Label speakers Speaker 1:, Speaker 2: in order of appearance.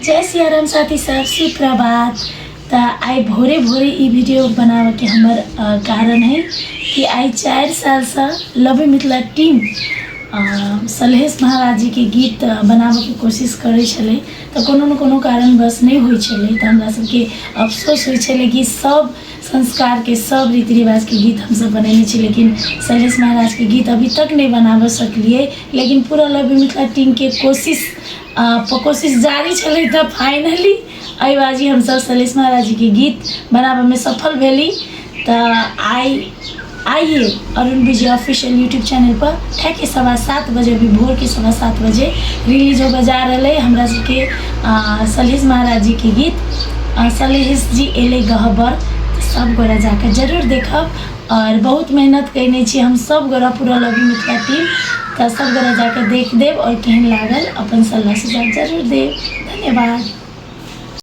Speaker 1: जय सियाराम साथी सब सुप्रभात। तो आई भोरे भोरे ई वीडियो बनावे के हमर कारण है कि आई 4 साल से लव मिथिला टीम सलहेश महाराज जी के गीत बनावे के कोशिश करे छले, तो कोनो न कोनो कारण बस नहीं होई छले। तो हमरा सबके अफसोस होई छले कि सब संस्कार के सब रीति रिवाज के गीत हम सब बनेने छी, लेकिन सलहेश महाराज के गीत अभी तक नहीं बनावे सकलिए। लेकिन पूरा लव मिथिला टीम के कोशिश जारी छले। तो फाइनली आई बाजी हम सब सलहेश महाराज जी के गीत बनावे में सफल भेली। तो आइए अरुण विजय ऑफिशियल यूट्यूब चैनल पर ठेके 7:15 बजे, अभी भोर के 7:15 बजे रिलीज हो जा रहा है हमरा सबके सलहेश महाराज जी के गीत सलहेश जी एले गहबर। सब गोरा जाकर जरूर देखब और बहुत मेहनत करने छी हम सब गोरा पूरा लव मिथिला टीम। तो सब गोरा जाकर देख देव और केहन लागल अपन सलाह सुझाव जरूर देव। धन्यवाद।